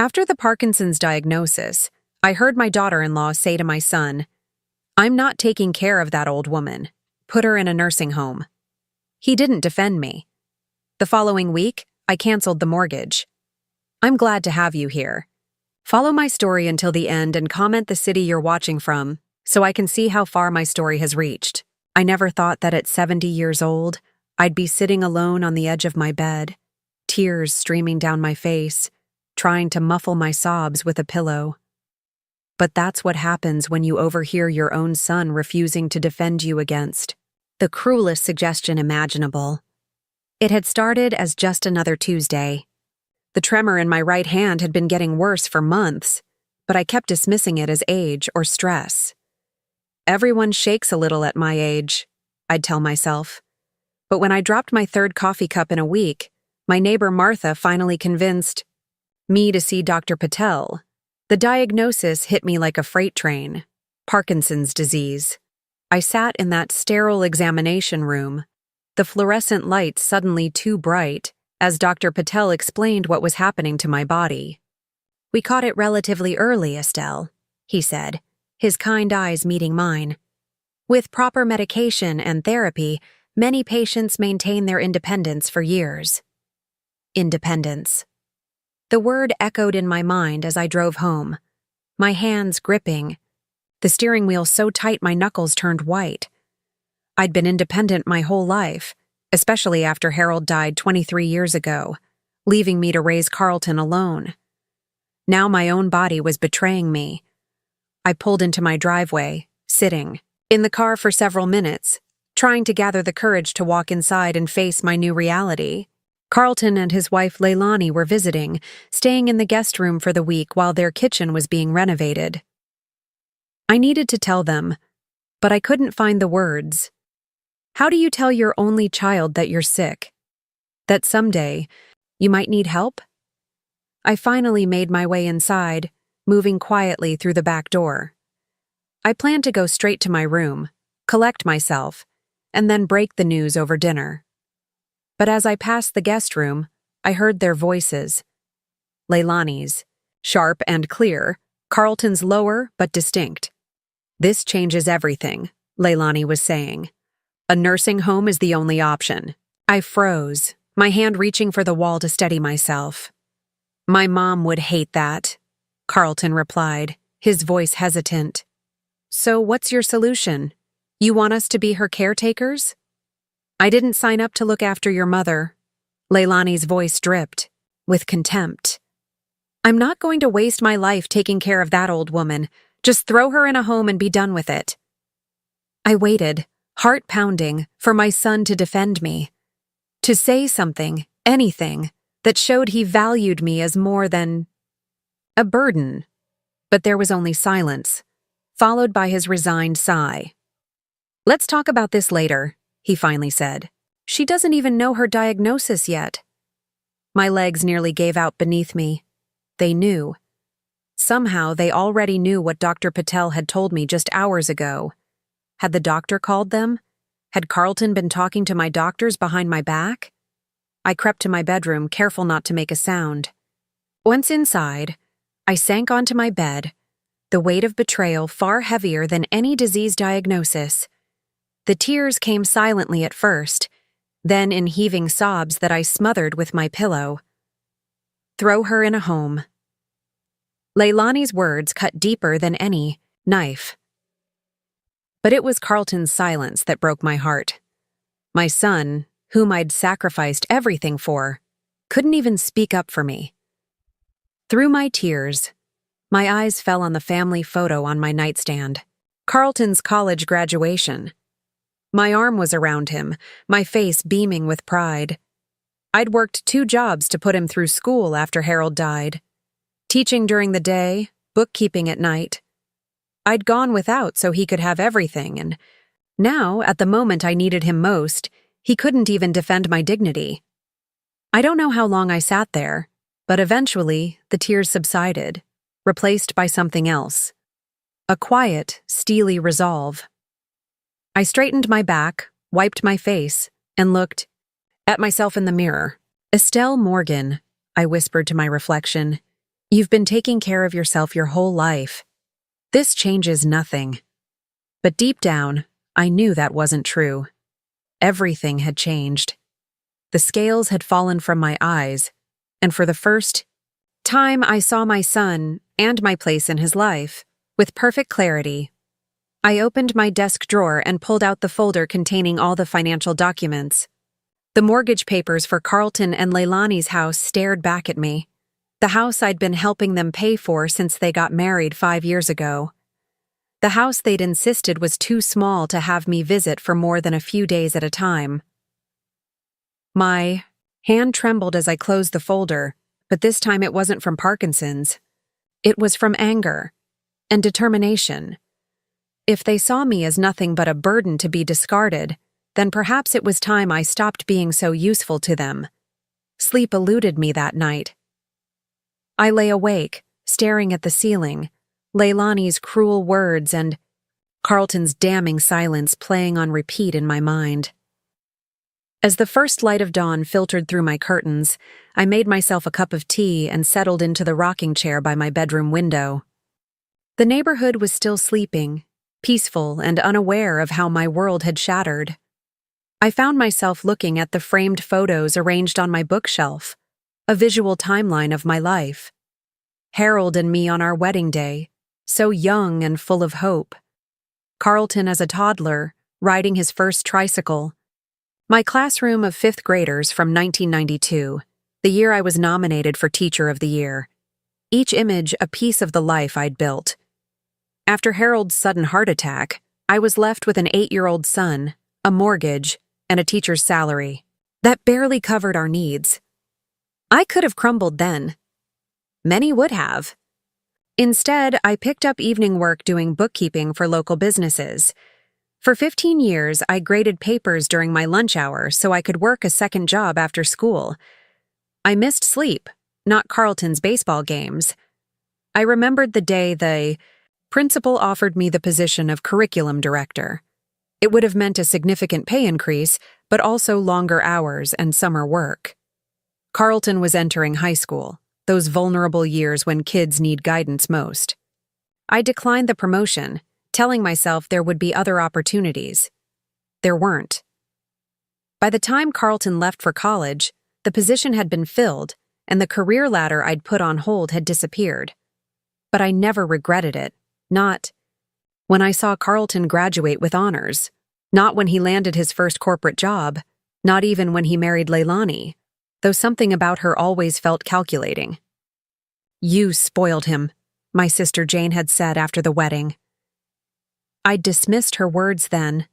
After the Parkinson's diagnosis, I heard my daughter-in-law say to my son, "I'm not taking care of that old woman. Put her in a nursing home." He didn't defend me. The following week, I canceled the mortgage. I'm glad to have you here. Follow my story until the end and comment the city you're watching from so I can see how far my story has reached. I never thought that at 70 years old, I'd be sitting alone on the edge of my bed, tears streaming down my face, trying to muffle my sobs with a pillow. But that's what happens when you overhear your own son refusing to defend you against the cruelest suggestion imaginable. It had started as just another Tuesday. The tremor in my right hand had been getting worse for months, but I kept dismissing it as age or stress. Everyone shakes a little at my age, I'd tell myself. But when I dropped my third coffee cup in a week, my neighbor Martha finally convinced me to see Dr. Patel. The diagnosis hit me like a freight train: Parkinson's disease. I sat in that sterile examination room, the fluorescent lights suddenly too bright, as Dr. Patel explained what was happening to my body. "We caught it relatively early, Estelle," he said, his kind eyes meeting mine. "With proper medication and therapy, many patients maintain their independence for years." Independence. The word echoed in my mind as I drove home, my hands gripping, the steering wheel so tight my knuckles turned white. I'd been independent my whole life, especially after Harold died 23 years ago, leaving me to raise Carlton alone. Now my own body was betraying me. I pulled into my driveway, sitting in the car for several minutes, trying to gather the courage to walk inside and face my new reality. Carlton and his wife Leilani were visiting, staying in the guest room for the week while their kitchen was being renovated. I needed to tell them, but I couldn't find the words. How do you tell your only child that you're sick? That someday you might need help? I finally made my way inside, moving quietly through the back door. I planned to go straight to my room, collect myself, and then break the news over dinner. But as I passed the guest room, I heard their voices. Leilani's, sharp and clear, Carlton's lower but distinct. "This changes everything," Leilani was saying. "A nursing home is the only option." I froze, my hand reaching for the wall to steady myself. "My mom would hate that," Carlton replied, his voice hesitant. "So what's your solution? You want us to be her caretakers?" "I didn't sign up to look after your mother." Leilani's voice dripped, with contempt. "I'm not going to waste my life taking care of that old woman. Just throw her in a home and be done with it." I waited, heart pounding, for my son to defend me. To say something, anything, that showed he valued me as more than a burden. But there was only silence, followed by his resigned sigh. "Let's talk about this later," he finally said. "She doesn't even know her diagnosis yet." My legs nearly gave out beneath me. They knew. Somehow they already knew what Dr. Patel had told me just hours ago. Had the doctor called them? Had Carlton been talking to my doctors behind my back? I crept to my bedroom, careful not to make a sound. Once inside, I sank onto my bed, the weight of betrayal far heavier than any disease diagnosis. The tears came silently at first, then in heaving sobs that I smothered with my pillow. "Throw her in a home." Leilani's words cut deeper than any knife. But it was Carlton's silence that broke my heart. My son, whom I'd sacrificed everything for, couldn't even speak up for me. Through my tears, my eyes fell on the family photo on my nightstand. Carlton's college graduation. My arm was around him, my face beaming with pride. I'd worked 2 jobs to put him through school after Harold died. Teaching during the day, bookkeeping at night. I'd gone without so he could have everything, and now, at the moment I needed him most, he couldn't even defend my dignity. I don't know how long I sat there, but eventually the tears subsided, replaced by something else. A quiet, steely resolve. I straightened my back, wiped my face, and looked at myself in the mirror. "Estelle Morgan," I whispered to my reflection, You've been taking care of yourself your whole life. This changes nothing. But deep down, I knew that wasn't true. Everything had changed. The scales had fallen from my eyes, and for the first time I saw my son and my place in his life with perfect clarity. I opened my desk drawer and pulled out the folder containing all the financial documents. The mortgage papers for Carlton and Leilani's house stared back at me. The house I'd been helping them pay for since they got married 5 years ago. The house they'd insisted was too small to have me visit for more than a few days at a time. My hand trembled as I closed the folder, but this time it wasn't from Parkinson's. It was from anger and determination. If they saw me as nothing but a burden to be discarded, then perhaps it was time I stopped being so useful to them. Sleep eluded me that night. I lay awake, staring at the ceiling, Leilani's cruel words and Carlton's damning silence playing on repeat in my mind. As the first light of dawn filtered through my curtains, I made myself a cup of tea and settled into the rocking chair by my bedroom window. The neighborhood was still sleeping, peaceful and unaware of how my world had shattered. I found myself looking at the framed photos arranged on my bookshelf, a visual timeline of my life. Harold and me on our wedding day, so young and full of hope. Carlton as a toddler, riding his first tricycle. My classroom of 5th graders from 1992, the year I was nominated for Teacher of the Year. Each image a piece of the life I'd built. After Harold's sudden heart attack, I was left with an 8-year-old son, a mortgage, and a teacher's salary. That barely covered our needs. I could have crumbled then. Many would have. Instead, I picked up evening work doing bookkeeping for local businesses. For 15 years, I graded papers during my lunch hour so I could work a second job after school. I missed sleep, not Carlton's baseball games. I remembered the day the principal offered me the position of curriculum director. It would have meant a significant pay increase, but also longer hours and summer work. Carlton was entering high school, those vulnerable years when kids need guidance most. I declined the promotion, telling myself there would be other opportunities. There weren't. By the time Carlton left for college, the position had been filled, and the career ladder I'd put on hold had disappeared. But I never regretted it, not when I saw Carlton graduate with honors, not when he landed his first corporate job, not even when he married Leilani, though something about her always felt calculating. "You spoiled him," my sister Jane had said after the wedding. I'd dismissed her words then,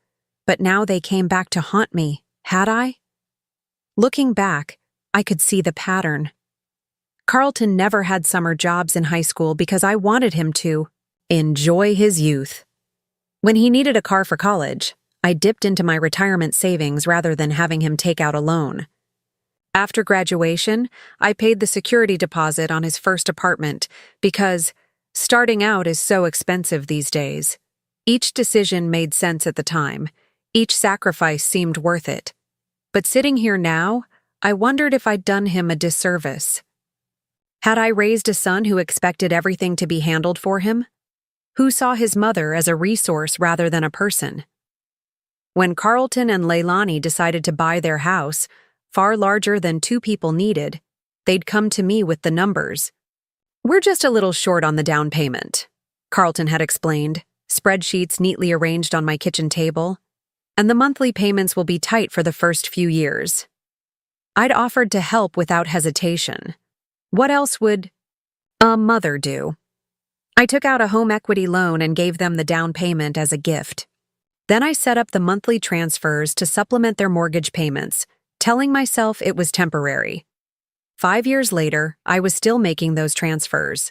but now they came back to haunt me, had I? Looking back, I could see the pattern. Carlton never had summer jobs in high school because I wanted him to enjoy his youth. When he needed a car for college, I dipped into my retirement savings rather than having him take out a loan. After graduation, I paid the security deposit on his first apartment because starting out is so expensive these days. Each decision made sense at the time. Each sacrifice seemed worth it. But sitting here now, I wondered if I'd done him a disservice. Had I raised a son who expected everything to be handled for him? Who saw his mother as a resource rather than a person? When Carlton and Leilani decided to buy their house, far larger than 2 people needed, they'd come to me with the numbers. "We're just a little short on the down payment," Carlton had explained, spreadsheets neatly arranged on my kitchen table, "and the monthly payments will be tight for the first few years." I'd offered to help without hesitation. What else would a mother do? I took out a home equity loan and gave them the down payment as a gift. Then I set up the monthly transfers to supplement their mortgage payments, telling myself it was temporary. 5 years later, I was still making those transfers.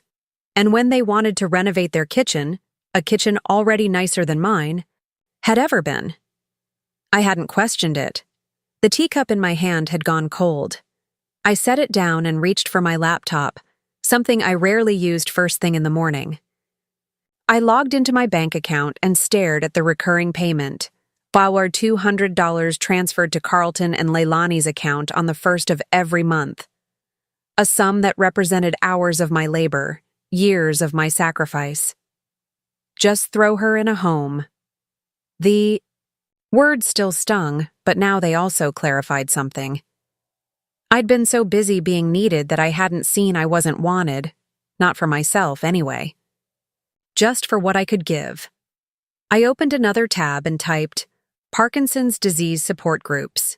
And when they wanted to renovate their kitchen, a kitchen already nicer than mine, had ever been, I hadn't questioned it. The teacup in my hand had gone cold. I set it down and reached for my laptop, something I rarely used first thing in the morning. I logged into my bank account and stared at the recurring payment, while our $200 transferred to Carlton and Leilani's account on the first of every month. a sum that represented hours of my labor, years of my sacrifice. Just throw her in a home. The words still stung, but now they also clarified something. I'd been so busy being needed that I hadn't seen I wasn't wanted, not for myself anyway. Just for what I could give. I opened another tab and typed, Parkinson's disease support groups.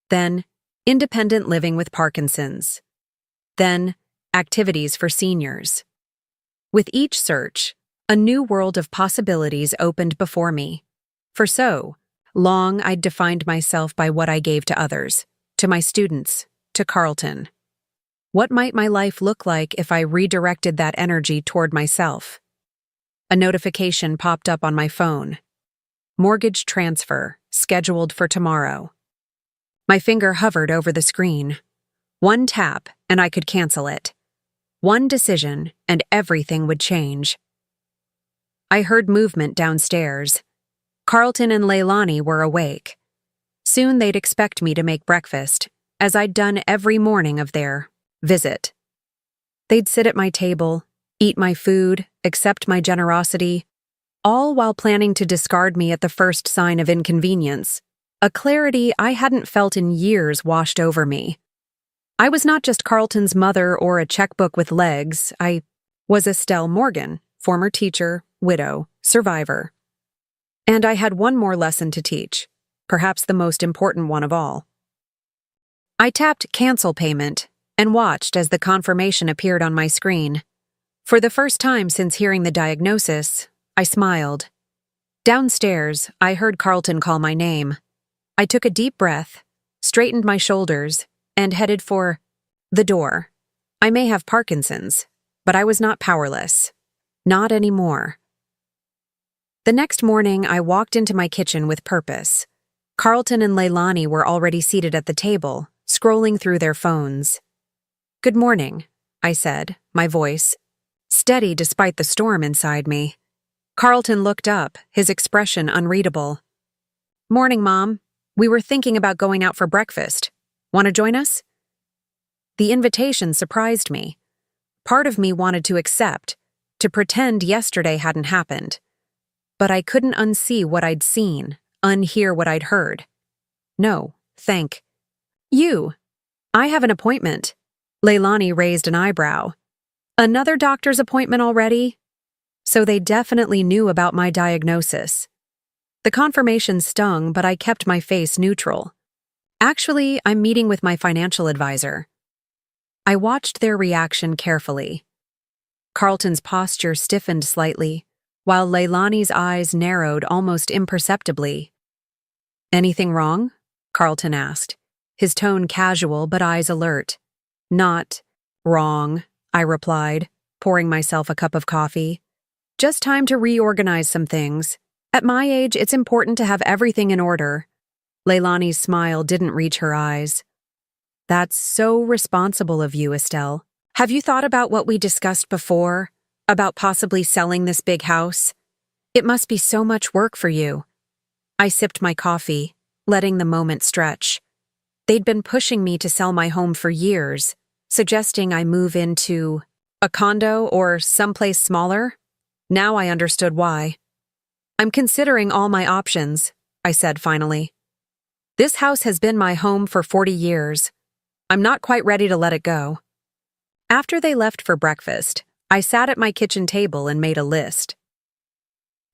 Then, independent living with Parkinson's. Then, activities for seniors. With each search, a new world of possibilities opened before me. For so long, I'd defined myself by what I gave to others, to my students, to Carlton. What might my life look like if I redirected that energy toward myself? A notification popped up on my phone. Mortgage transfer, scheduled for tomorrow. My finger hovered over the screen. One tap, and I could cancel it. One decision, and everything would change. I heard movement downstairs. Carlton and Leilani were awake. Soon they'd expect me to make breakfast, as I'd done every morning of their visit. They'd sit at my table, eat my food, accept my generosity, all while planning to discard me at the first sign of inconvenience. A clarity I hadn't felt in years washed over me. I was not just Carlton's mother or a checkbook with legs. I was Estelle Morgan, former teacher, widow, survivor. And I had one more lesson to teach, perhaps the most important one of all. I tapped cancel payment and watched as the confirmation appeared on my screen. For the first time since hearing the diagnosis, I smiled. Downstairs, I heard Carlton call my name. I took a deep breath, straightened my shoulders, and headed for the door. I may have Parkinson's, but I was not powerless. Not anymore. The next morning, I walked into my kitchen with purpose. Carlton and Leilani were already seated at the table, scrolling through their phones. "Good morning," I said, my voice steady despite the storm inside me. Carlton looked up, his expression unreadable. "Morning, Mom. We were thinking about going out for breakfast. Want to join us?" The invitation surprised me. Part of me wanted to accept, to pretend yesterday hadn't happened. But I couldn't unsee what I'd seen, unhear what I'd heard. No, thank you. I have an appointment. Leilani raised an eyebrow. Another doctor's appointment already? So they definitely knew about my diagnosis. The confirmation stung, but I kept my face neutral. Actually, I'm meeting with my financial advisor. I watched their reaction carefully. Carlton's posture stiffened slightly, while Leilani's eyes narrowed almost imperceptibly. "Anything wrong?" Carlton asked, his tone casual but eyes alert. "Not wrong," I replied, pouring myself a cup of coffee. "Just time to reorganize some things. At my age, it's important to have everything in order." Leilani's smile didn't reach her eyes. "That's so responsible of you, Estelle. Have you thought about what we discussed before? About possibly selling this big house? It must be so much work for you." I sipped my coffee, letting the moment stretch. They'd been pushing me to sell my home for years, suggesting I move into a condo or someplace smaller. Now I understood why. "I'm considering all my options," I said finally. "This house has been my home for 40 years. I'm not quite ready to let it go." After they left for breakfast, I sat at my kitchen table and made a list.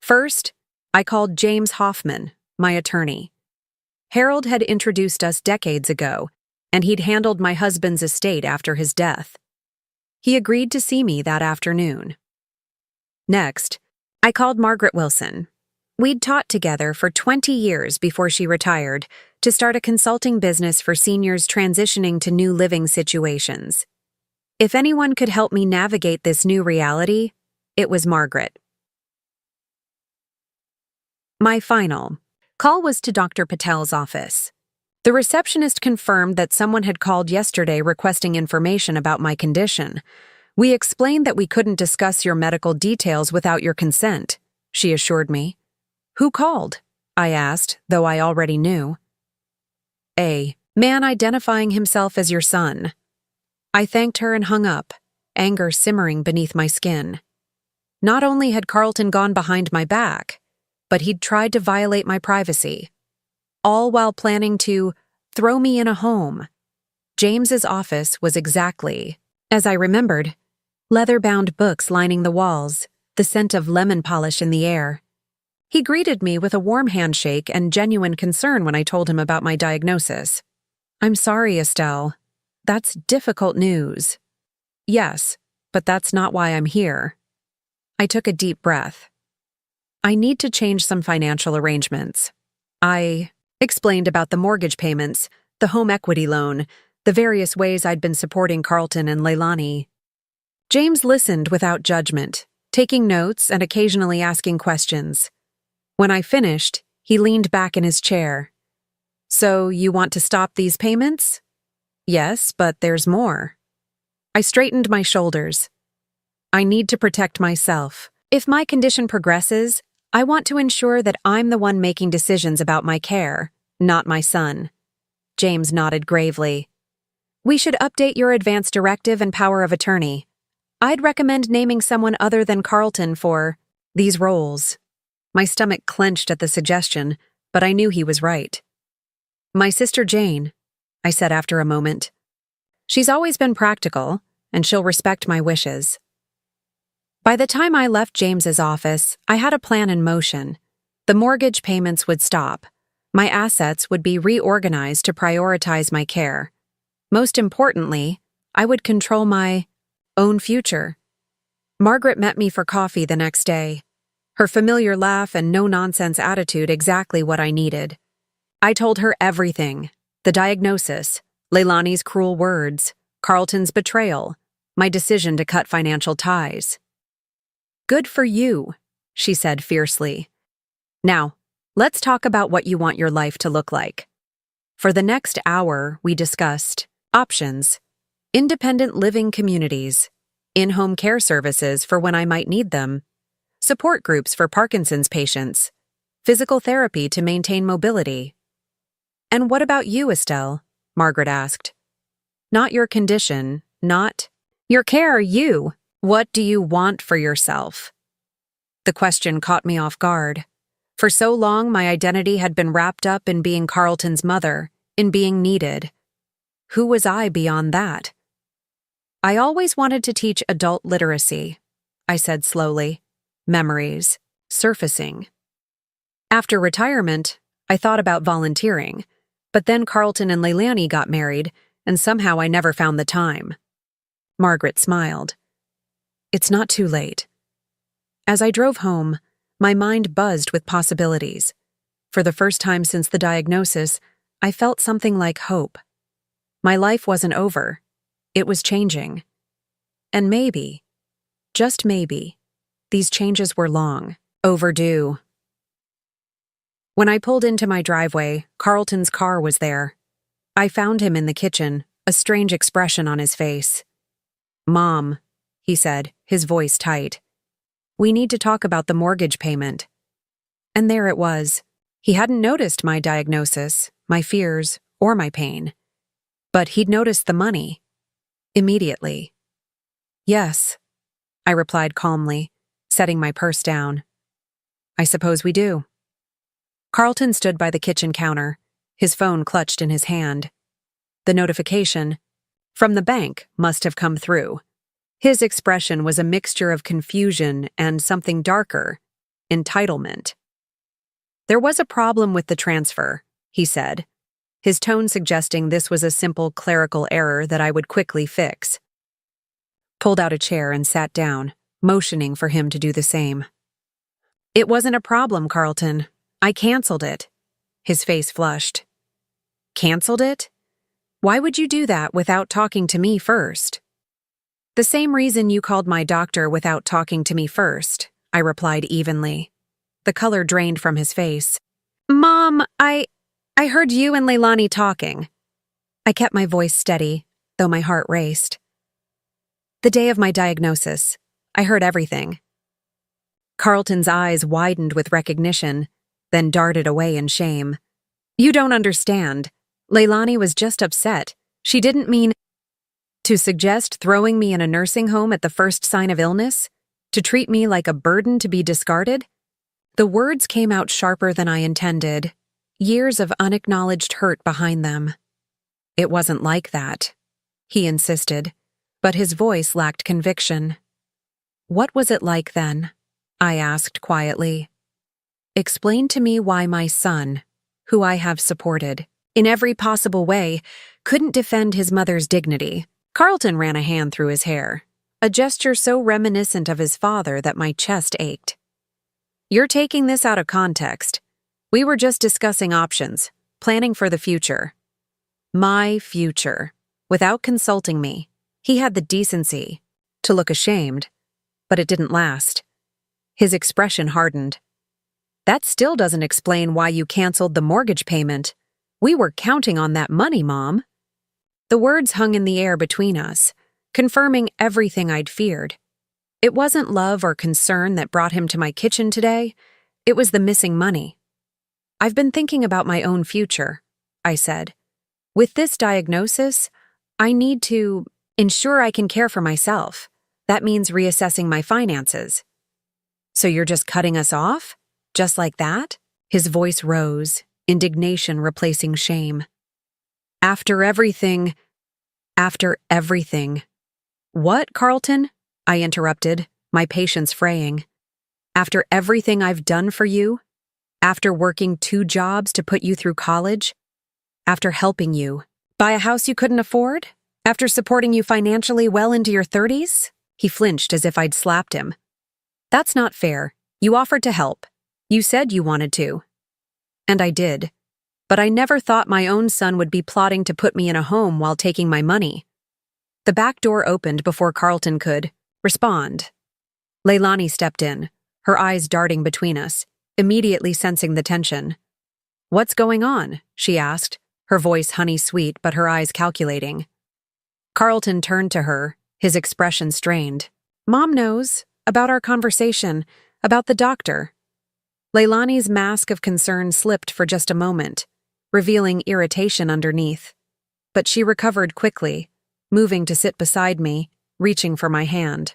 First, I called James Hoffman, my attorney. Harold had introduced us decades ago, and he'd handled my husband's estate after his death. He agreed to see me that afternoon. Next, I called Margaret Wilson. We'd taught together for 20 years before she retired to start a consulting business for seniors transitioning to new living situations. If anyone could help me navigate this new reality, it was Margaret. My final call was to Dr. Patel's office. The receptionist confirmed that someone had called yesterday requesting information about my condition. "We explained that we couldn't discuss your medical details without your consent," she assured me. "Who called?" I asked, though I already knew. "A man identifying himself as your son." I thanked her and hung up, anger simmering beneath my skin. Not only had Carlton gone behind my back, but he'd tried to violate my privacy, all while planning to throw me in a home. James's office was exactly as I remembered, leather-bound books lining the walls, the scent of lemon polish in the air. He greeted me with a warm handshake and genuine concern when I told him about my diagnosis. "I'm sorry, Estelle. That's difficult news." "Yes, but that's not why I'm here." I took a deep breath. "I need to change some financial arrangements." I explained about the mortgage payments, the home equity loan, the various ways I'd been supporting Carlton and Leilani. James listened without judgment, taking notes and occasionally asking questions. When I finished, he leaned back in his chair. "So you want to stop these payments?" "Yes, but there's more." I straightened my shoulders. "I need to protect myself. If my condition progresses, I want to ensure that I'm the one making decisions about my care, not my son." James nodded gravely. "We should update your advance directive and power of attorney. I'd recommend naming someone other than Carlton for these roles." My stomach clenched at the suggestion, but I knew he was right. "My sister Jane," I said after a moment. "She's always been practical, and she'll respect my wishes." By the time I left James's office, I had a plan in motion. The mortgage payments would stop. My assets would be reorganized to prioritize my care. Most importantly, I would control my own future. Margaret met me for coffee the next day. Her familiar laugh and no-nonsense attitude exactly what I needed. I told her everything: the diagnosis, Leilani's cruel words, Carlton's betrayal, my decision to cut financial ties. "Good for you," she said fiercely. "Now, let's talk about what you want your life to look like." For the next hour, we discussed options: independent living communities, in-home care services for when I might need them, support groups for Parkinson's patients, physical therapy to maintain mobility. "And what about you, Estelle?" Margaret asked. "Not your condition, not your care, you. What do you want for yourself?" The question caught me off guard. For so long, my identity had been wrapped up in being Carlton's mother, in being needed. Who was I beyond that? "I always wanted to teach adult literacy," I said slowly. "Memories, surfacing." After retirement, I thought about volunteering, but then Carlton and Leilani got married, and somehow I never found the time. Margaret smiled. "It's not too late." As I drove home, my mind buzzed with possibilities. For the first time since the diagnosis, I felt something like hope. My life wasn't over. It was changing. And maybe, just maybe, these changes were long overdue. When I pulled into my driveway, Carlton's car was there. I found him in the kitchen, a strange expression on his face. "Mom," he said, his voice tight. "We need to talk about the mortgage payment." And there it was. He hadn't noticed my diagnosis, my fears, or my pain. But he'd noticed the money. Immediately. "Yes," I replied calmly, setting my purse down. "I suppose we do." Carlton stood by the kitchen counter, his phone clutched in his hand. The notification from the bank must have come through. His expression was a mixture of confusion and something darker: entitlement. "There was a problem with the transfer," he said, his tone suggesting this was a simple clerical error that I would quickly fix. Pulled out a chair and sat down, motioning for him to do the same. "It wasn't a problem, Carlton. I canceled it." His face flushed. "Canceled it? Why would you do that without talking to me first?" "The same reason you called my doctor without talking to me first," I replied evenly. The color drained from his face. "Mom, I heard you and Leilani talking." I kept my voice steady, though my heart raced. "The day of my diagnosis, I heard everything." Carlton's eyes widened with recognition, then darted away in shame. "You don't understand. Leilani was just upset. She didn't mean To suggest throwing me in a nursing home at the first sign of illness? To treat me like a burden to be discarded? The words came out sharper than I intended, years of unacknowledged hurt behind them. It wasn't like that, he insisted, but his voice lacked conviction. What was it like then? I asked quietly. Explain to me why my son, who I have supported, in every possible way, couldn't defend his mother's dignity. Carlton ran a hand through his hair, a gesture so reminiscent of his father that my chest ached. You're taking this out of context. We were just discussing options, planning for the future. My future, without consulting me. He had the decency to look ashamed, but it didn't last. His expression hardened. That still doesn't explain why you canceled the mortgage payment. We were counting on that money, Mom. The words hung in the air between us, confirming everything I'd feared. It wasn't love or concern that brought him to my kitchen today. It was the missing money. I've been thinking about my own future, I said. With this diagnosis, I need to ensure I can care for myself. That means reassessing my finances. So you're just cutting us off? Just like that? His voice rose, indignation replacing shame. After everything. What, Carlton? I interrupted, my patience fraying. After everything I've done for you? After working 2 jobs to put you through college? After helping you buy a house you couldn't afford? After supporting you financially well into your 30s? He flinched as if I'd slapped him. That's not fair. You offered to help. You said you wanted to. And I did. But I never thought my own son would be plotting to put me in a home while taking my money. The back door opened before Carlton could respond. Leilani stepped in, her eyes darting between us, immediately sensing the tension. What's going on? She asked, her voice honey-sweet but her eyes calculating. Carlton turned to her, his expression strained. Mom knows about our conversation, about the doctor. Leilani's mask of concern slipped for just a moment, revealing irritation underneath. But she recovered quickly, moving to sit beside me, reaching for my hand.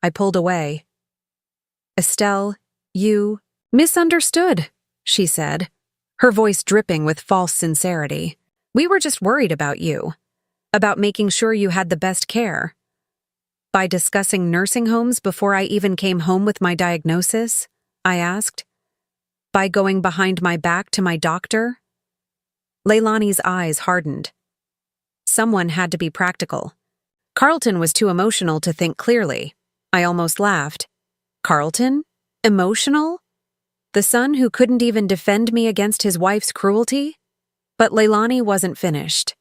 I pulled away. Estelle, you misunderstood, she said, her voice dripping with false sincerity. We were just worried about you, about making sure you had the best care. By discussing nursing homes before I even came home with my diagnosis? I asked. By going behind my back to my doctor? Leilani's eyes hardened. Someone had to be practical. Carlton was too emotional to think clearly. I almost laughed. Carlton? Emotional? The son who couldn't even defend me against his wife's cruelty? But Leilani wasn't finished.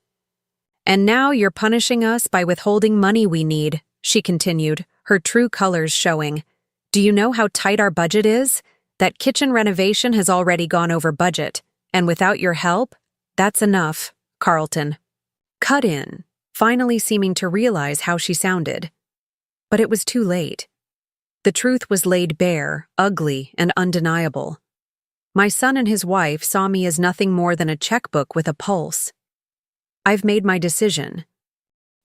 And now you're punishing us by withholding money we need, she continued, her true colors showing. Do you know how tight our budget is? That kitchen renovation has already gone over budget, and without your help, that's enough, Carlton. Cut in, finally seeming to realize how she sounded. But it was too late. The truth was laid bare, ugly, and undeniable. My son and his wife saw me as nothing more than a checkbook with a pulse. I've made my decision,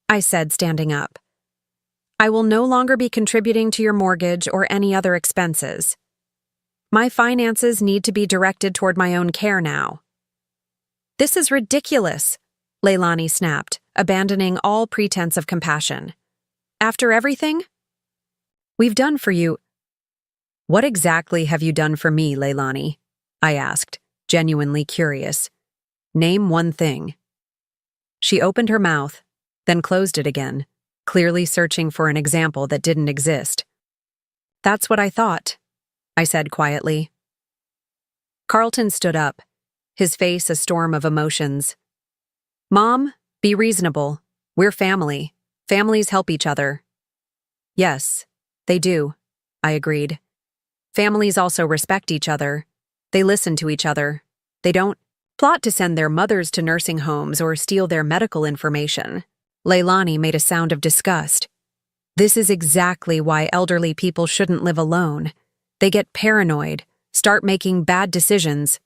I said, standing up. I will no longer be contributing to your mortgage or any other expenses. My finances need to be directed toward my own care now. This is ridiculous, Leilani snapped, abandoning all pretense of compassion. After everything we've done for you. What exactly have you done for me, Leilani? I asked, genuinely curious. Name one thing. She opened her mouth, then closed it again, clearly searching for an example that didn't exist. That's what I thought, I said quietly. Carlton stood up, his face a storm of emotions. Mom, be reasonable. We're family. Families help each other. Yes, they do, I agreed. Families also respect each other. They listen to each other. They don't plot to send their mothers to nursing homes or steal their medical information. Leilani made a sound of disgust. This is exactly why elderly people shouldn't live alone. They get paranoid, start making bad decisions.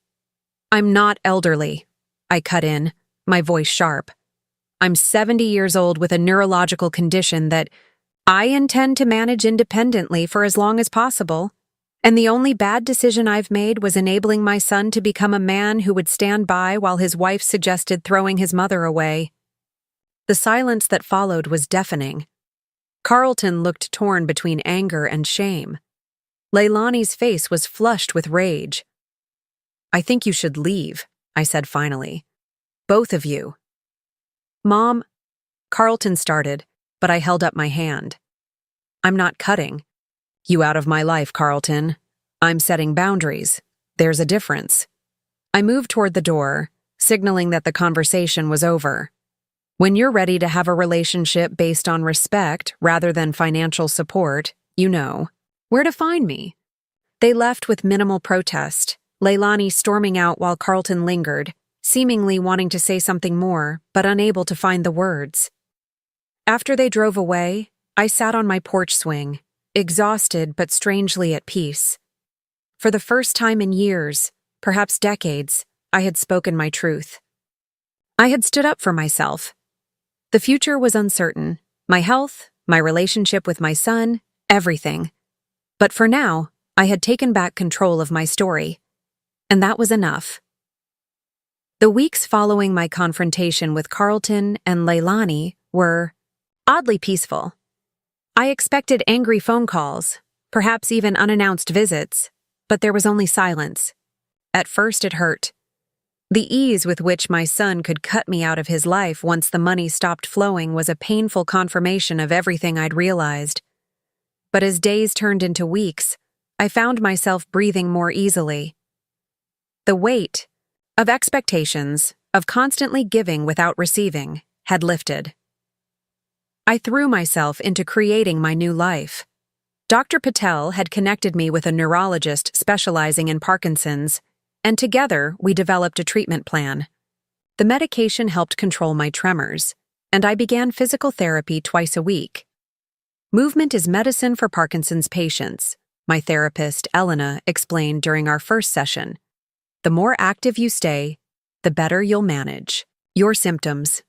I'm not elderly, I cut in, my voice sharp. I'm 70 years old with a neurological condition that I intend to manage independently for as long as possible. And the only bad decision I've made was enabling my son to become a man who would stand by while his wife suggested throwing his mother away. The silence that followed was deafening. Carlton looked torn between anger and shame. Leilani's face was flushed with rage. "I think you should leave," I said finally. "Both of you." "Mom," Carlton started, but I held up my hand. "I'm not cutting you out of my life, Carlton. I'm setting boundaries. There's a difference." I moved toward the door, signaling that the conversation was over. When you're ready to have a relationship based on respect rather than financial support, you know where to find me. They left with minimal protest, Leilani storming out while Carlton lingered, seemingly wanting to say something more, but unable to find the words. After they drove away, I sat on my porch swing, exhausted but strangely at peace. For the first time in years, perhaps decades, I had spoken my truth. I had stood up for myself. The future was uncertain, my health, my relationship with my son, everything. But for now, I had taken back control of my story. And that was enough. The weeks following my confrontation with Carlton and Leilani were oddly peaceful. I expected angry phone calls, perhaps even unannounced visits, but there was only silence. At first it hurt. The ease with which my son could cut me out of his life once the money stopped flowing was a painful confirmation of everything I'd realized. But as days turned into weeks, I found myself breathing more easily. The weight of expectations, of constantly giving without receiving, had lifted. I threw myself into creating my new life. Dr. Patel had connected me with a neurologist specializing in Parkinson's, and together we developed a treatment plan. The medication helped control my tremors, and I began physical therapy twice a week. "Movement is medicine for Parkinson's patients," my therapist, Elena, explained during our first session. "The more active you stay, the better you'll manage your symptoms."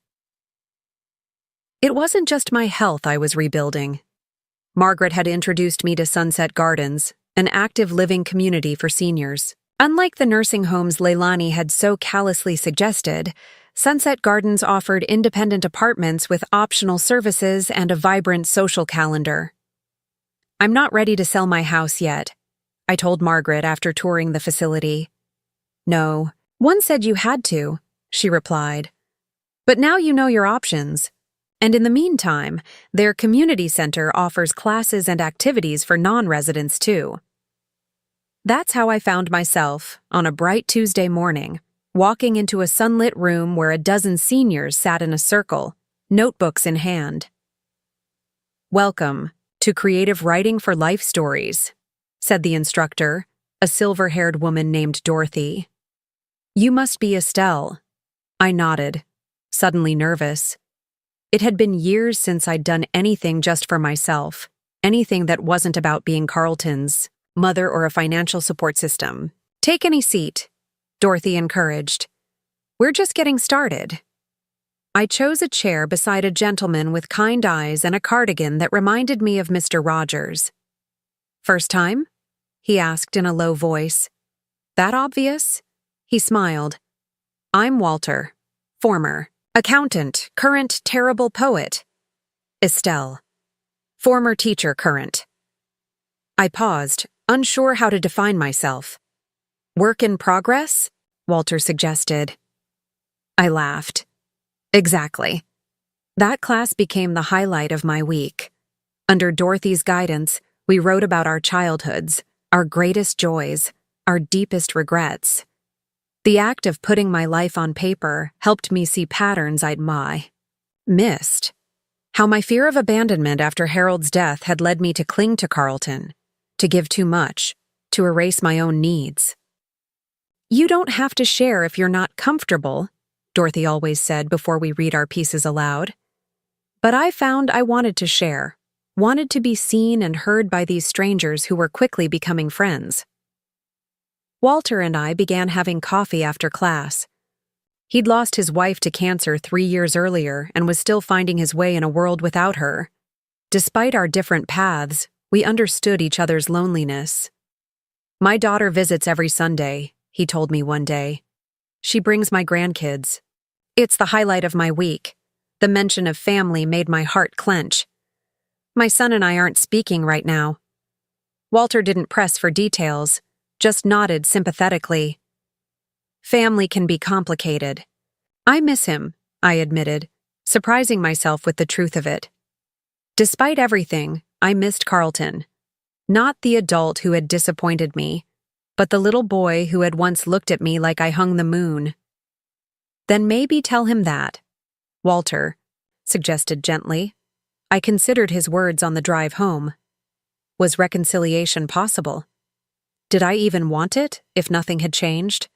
It wasn't just my health I was rebuilding. Margaret had introduced me to Sunset Gardens, an active living community for seniors. Unlike the nursing homes Leilani had so callously suggested, Sunset Gardens offered independent apartments with optional services and a vibrant social calendar. "I'm not ready to sell my house yet," I told Margaret after touring the facility. "No, one said you had to," she replied. "But now you know your options. And in the meantime, their community center offers classes and activities for non-residents too." That's how I found myself, on a bright Tuesday morning, walking into a sunlit room where a dozen seniors sat in a circle, notebooks in hand. "Welcome to Creative Writing for Life Stories," said the instructor, a silver-haired woman named Dorothy. "You must be Estelle." I nodded, suddenly nervous. It had been years since I'd done anything just for myself, anything that wasn't about being Carlton's mother or a financial support system. "Take any seat," Dorothy encouraged. "We're just getting started." I chose a chair beside a gentleman with kind eyes and a cardigan that reminded me of Mr. Rogers. "First time?" he asked in a low voice. "That obvious?" He smiled. "I'm Walter, former accountant, current terrible poet. Estelle, former teacher, current." I paused, unsure how to define myself. "Work in progress?" Walter suggested. I laughed. Exactly. That class became the highlight of my week. Under Dorothy's guidance, we wrote about our childhoods, our greatest joys, our deepest regrets. The act of putting my life on paper helped me see patterns I'd missed. How my fear of abandonment after Harold's death had led me to cling to Carlton, to give too much, to erase my own needs. "You don't have to share if you're not comfortable," Dorothy always said before we read our pieces aloud. But I found I wanted to share, wanted to be seen and heard by these strangers who were quickly becoming friends. Walter and I began having coffee after class. He'd lost his wife to cancer 3 years earlier and was still finding his way in a world without her. Despite our different paths, we understood each other's loneliness. "My daughter visits every Sunday," he told me one day. "She brings my grandkids. It's the highlight of my week." The mention of family made my heart clench. "My son and I aren't speaking right now." Walter didn't press for details, just nodded sympathetically. "Family can be complicated." "I miss him," I admitted, surprising myself with the truth of it. Despite everything, I missed Carlton. Not the adult who had disappointed me, but the little boy who had once looked at me like I hung the moon. "Then maybe tell him that," Walter suggested gently. I considered his words on the drive home. Was reconciliation possible? Did I even want it, if nothing had changed?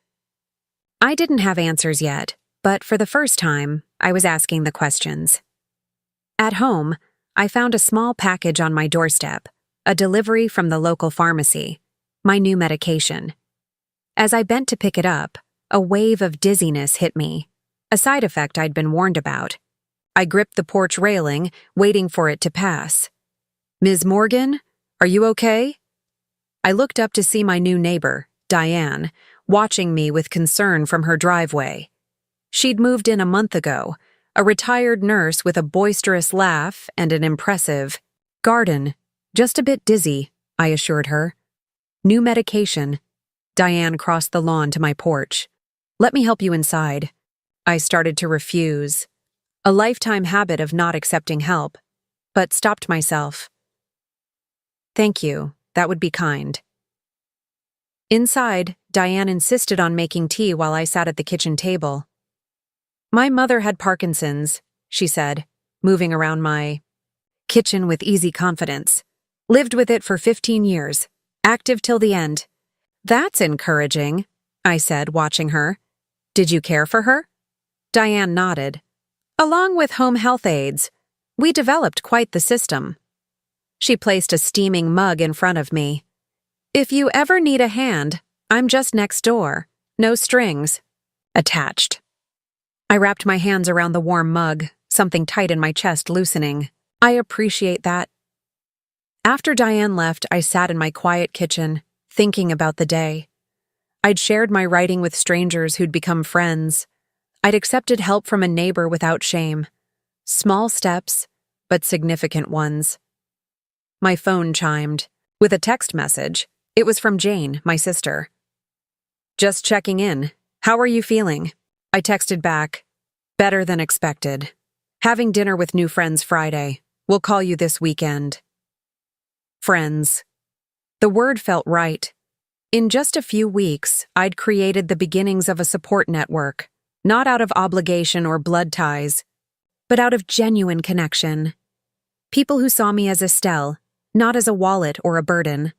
I didn't have answers yet, but for the first time, I was asking the questions. At home, I found a small package on my doorstep, a delivery from the local pharmacy, my new medication. As I bent to pick it up, a wave of dizziness hit me, a side effect I'd been warned about. I gripped the porch railing, waiting for it to pass. "Ms. Morgan, are you okay?" I looked up to see my new neighbor, Diane, watching me with concern from her driveway. She'd moved in a month ago, a retired nurse with a boisterous laugh and an impressive garden. "Just a bit dizzy," I assured her. "New medication." Diane crossed the lawn to my porch. "Let me help you inside." I started to refuse, a lifetime habit of not accepting help, but stopped myself. "Thank you, that would be kind." Inside, Diane insisted on making tea while I sat at the kitchen table. "My mother had Parkinson's," she said, moving around my kitchen with easy confidence. "Lived with it for 15 years, active till the end." "That's encouraging," I said, watching her. "Did you care for her?" Diane nodded. "Along with home health aides, we developed quite the system." She placed a steaming mug in front of me. "If you ever need a hand, I'm just next door. No strings attached." I wrapped my hands around the warm mug, something tight in my chest loosening. "I appreciate that." After Diane left, I sat in my quiet kitchen, thinking about the day. I'd shared my writing with strangers who'd become friends. I'd accepted help from a neighbor without shame. Small steps, but significant ones. My phone chimed, with a text message. It was from Jane, my sister. "Just checking in. How are you feeling?" I texted back. "Better than expected. Having dinner with new friends Friday. We'll call you this weekend." Friends. The word felt right. In just a few weeks, I'd created the beginnings of a support network, not out of obligation or blood ties, but out of genuine connection. People who saw me as Estelle, not as a wallet or a burden.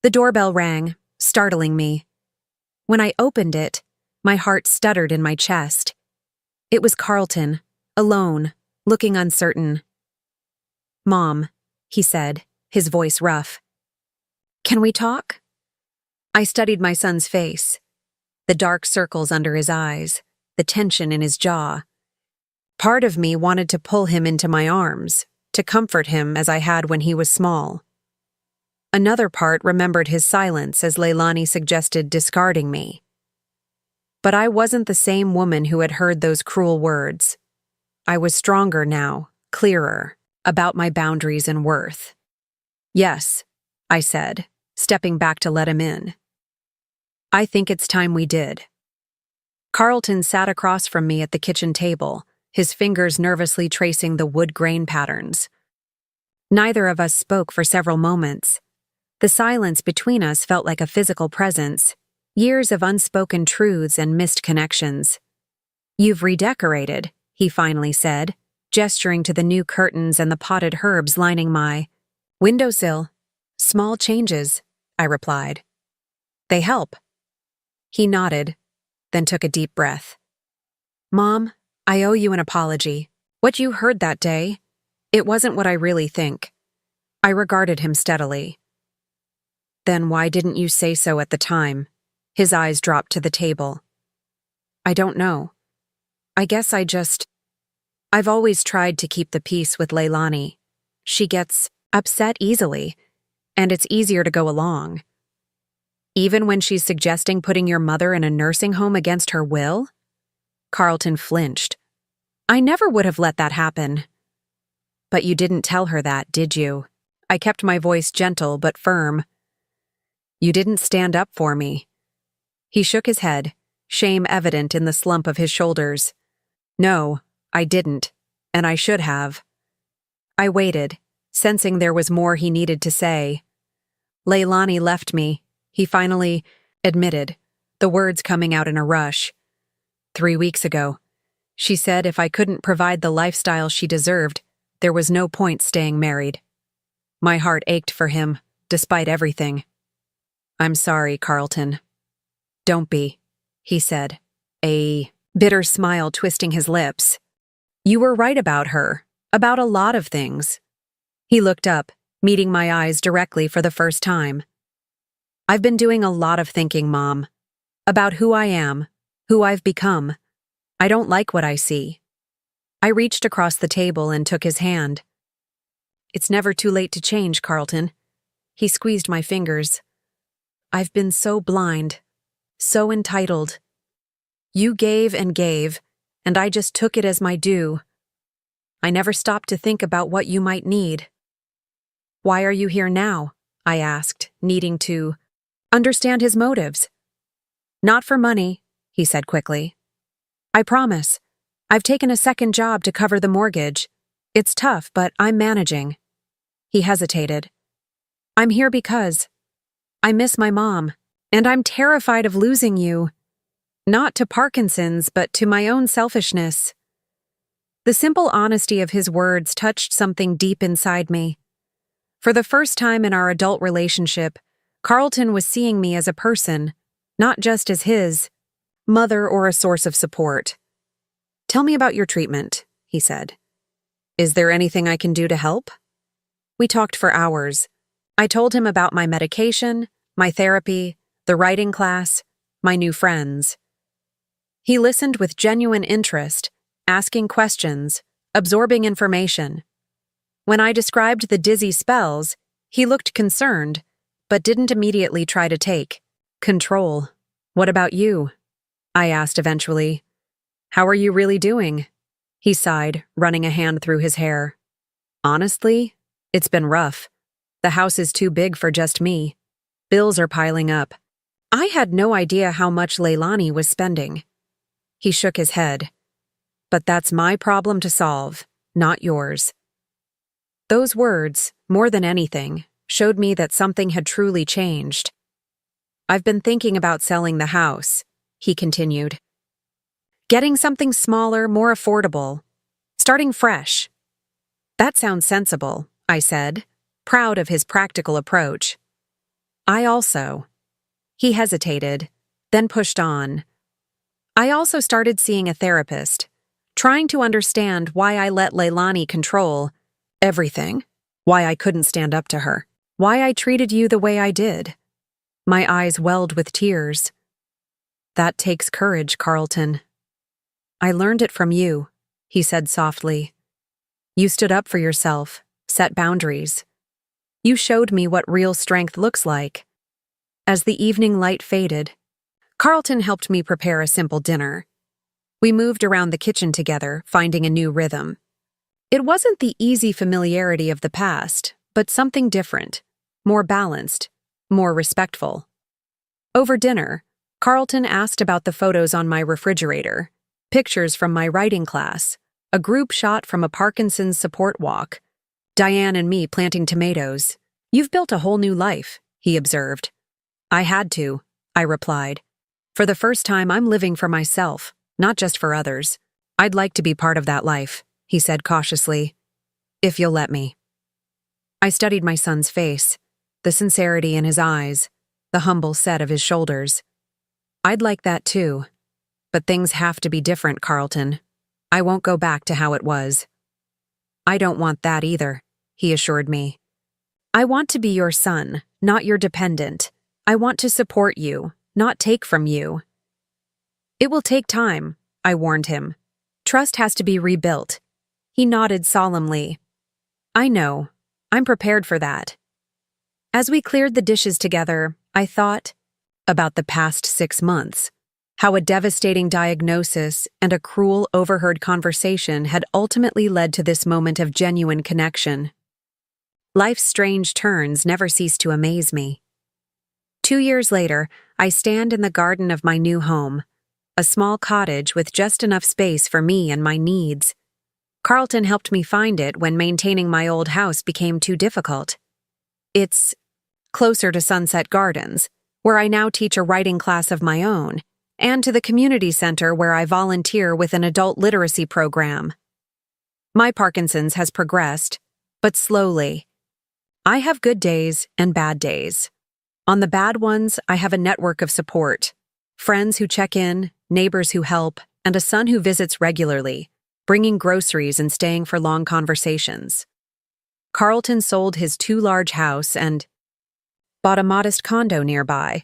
The doorbell rang, startling me. When I opened it, my heart stuttered in my chest. It was Carlton, alone, looking uncertain. "Mom," he said, his voice rough. "Can we talk?" I studied my son's face, the dark circles under his eyes, the tension in his jaw. Part of me wanted to pull him into my arms, to comfort him as I had when he was small. Another part remembered his silence as Leilani suggested discarding me. But I wasn't the same woman who had heard those cruel words. I was stronger now, clearer, about my boundaries and worth. "Yes," I said, stepping back to let him in. "I think it's time we did." Carlton sat across from me at the kitchen table, his fingers nervously tracing the wood grain patterns. Neither of us spoke for several moments. The silence between us felt like a physical presence, years of unspoken truths and missed connections. "You've redecorated," he finally said, gesturing to the new curtains and the potted herbs lining my windowsill. "Small changes," I replied. "They help." He nodded, then took a deep breath. "Mom, I owe you an apology. What you heard that day, it wasn't what I really think." I regarded him steadily. "Then why didn't you say so at the time?" His eyes dropped to the table. "I don't know. I guess I've always tried to keep the peace with Leilani. She gets upset easily, and it's easier to go along. Even when she's suggesting putting your mother in a nursing home against her will? Carlton flinched. I never would have let that happen. But you didn't tell her that, did you? I kept my voice gentle but firm. You didn't stand up for me. He shook his head, shame evident in the slump of his shoulders. No, I didn't, and I should have. I waited, sensing there was more he needed to say. Leilani left me, he finally admitted, the words coming out in a rush. 3 weeks ago. She said if I couldn't provide the lifestyle she deserved, there was no point staying married. My heart ached for him, despite everything. I'm sorry, Carlton. Don't be, he said, a bitter smile twisting his lips. You were right about her, about a lot of things. He looked up, meeting my eyes directly for the first time. I've been doing a lot of thinking, Mom, about who I am, who I've become. I don't like what I see. I reached across the table and took his hand. It's never too late to change, Carlton. He squeezed my fingers. I've been so blind, so entitled. You gave, and I just took it as my due. I never stopped to think about what you might need. Why are you here now? I asked, needing to understand his motives. Not for money, he said quickly. I promise. I've taken a second job to cover the mortgage. It's tough, but I'm managing. He hesitated. I'm here because I miss my mom, and I'm terrified of losing you. Not to Parkinson's, but to my own selfishness. The simple honesty of his words touched something deep inside me. For the first time in our adult relationship, Carlton was seeing me as a person, not just as his mother or a source of support. Tell me about your treatment, he said. Is there anything I can do to help? We talked for hours. I told him about my medication, my therapy, the writing class, my new friends. He listened with genuine interest, asking questions, absorbing information. When I described the dizzy spells, he looked concerned, but didn't immediately try to take control. What about you? I asked eventually. How are you really doing? He sighed, running a hand through his hair. Honestly, it's been rough. The house is too big for just me. Bills are piling up. I had no idea how much Leilani was spending. He shook his head. But that's my problem to solve, not yours. Those words, more than anything, showed me that something had truly changed. I've been thinking about selling the house, he continued. Getting something smaller, more affordable. Starting fresh. That sounds sensible, I said, proud of his practical approach. I also. He hesitated, then pushed on. I also started seeing a therapist, trying to understand why I let Leilani control everything, why I couldn't stand up to her, why I treated you the way I did. My eyes welled with tears. That takes courage, Carlton. I learned it from you, he said softly. You stood up for yourself, set boundaries. You showed me what real strength looks like. As the evening light faded, Carlton helped me prepare a simple dinner. We moved around the kitchen together, finding a new rhythm. It wasn't the easy familiarity of the past, but something different, more balanced, more respectful. Over dinner, Carlton asked about the photos on my refrigerator, pictures from my writing class, a group shot from a Parkinson's support walk, Diane and me planting tomatoes. You've built a whole new life, he observed. I had to, I replied. For the first time, I'm living for myself, not just for others. I'd like to be part of that life, he said cautiously. If you'll let me. I studied my son's face, the sincerity in his eyes, the humble set of his shoulders. I'd like that too. But things have to be different, Carlton. I won't go back to how it was. I don't want that either, he assured me. I want to be your son, not your dependent. I want to support you, not take from you. It will take time, I warned him. Trust has to be rebuilt. He nodded solemnly. I know. I'm prepared for that. As we cleared the dishes together, I thought about the past 6 months, how a devastating diagnosis and a cruel overheard conversation had ultimately led to this moment of genuine connection. Life's strange turns never cease to amaze me. 2 years later, I stand in the garden of my new home, a small cottage with just enough space for me and my needs. Carlton helped me find it when maintaining my old house became too difficult. It's closer to Sunset Gardens, where I now teach a writing class of my own, and to the community center where I volunteer with an adult literacy program. My Parkinson's has progressed, but slowly. I have good days and bad days. On the bad ones, I have a network of support, friends who check in, neighbors who help, and a son who visits regularly, bringing groceries and staying for long conversations. Carlton sold his too large house and bought a modest condo nearby.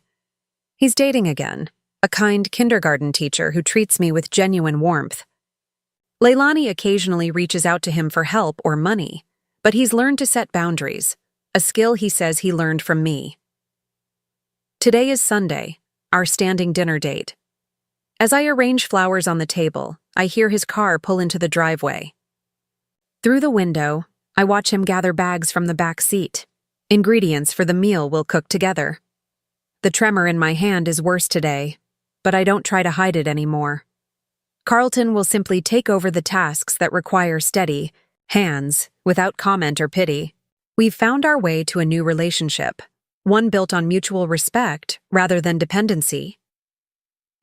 He's dating again, a kind kindergarten teacher who treats me with genuine warmth. Leilani occasionally reaches out to him for help or money, but he's learned to set boundaries, a skill he says he learned from me. Today is Sunday, our standing dinner date. As I arrange flowers on the table, I hear his car pull into the driveway. Through the window, I watch him gather bags from the back seat, ingredients for the meal we'll cook together. The tremor in my hand is worse today, but I don't try to hide it anymore. Carlton will simply take over the tasks that require steady hands, without comment or pity. We've found our way to a new relationship, one built on mutual respect rather than dependency.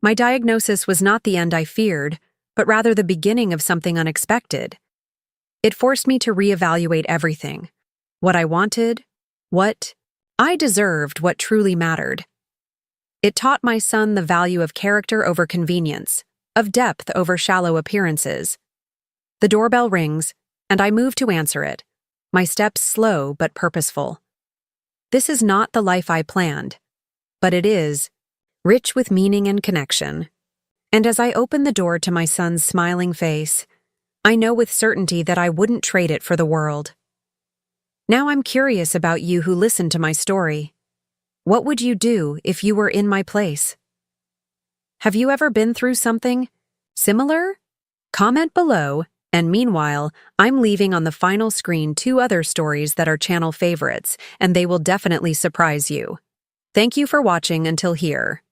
My diagnosis was not the end I feared, but rather the beginning of something unexpected. It forced me to reevaluate everything. What I wanted, what I deserved, what truly mattered. It taught my son the value of character over convenience, of depth over shallow appearances. The doorbell rings, and I move to answer it, my steps slow but purposeful. This is not the life I planned, but it is, rich with meaning and connection. And as I open the door to my son's smiling face, I know with certainty that I wouldn't trade it for the world. Now I'm curious about you who listened to my story. What would you do if you were in my place? Have you ever been through something similar? Comment below, and meanwhile, I'm leaving on the final screen 2 other stories that are channel favorites, and they will definitely surprise you. Thank you for watching until here.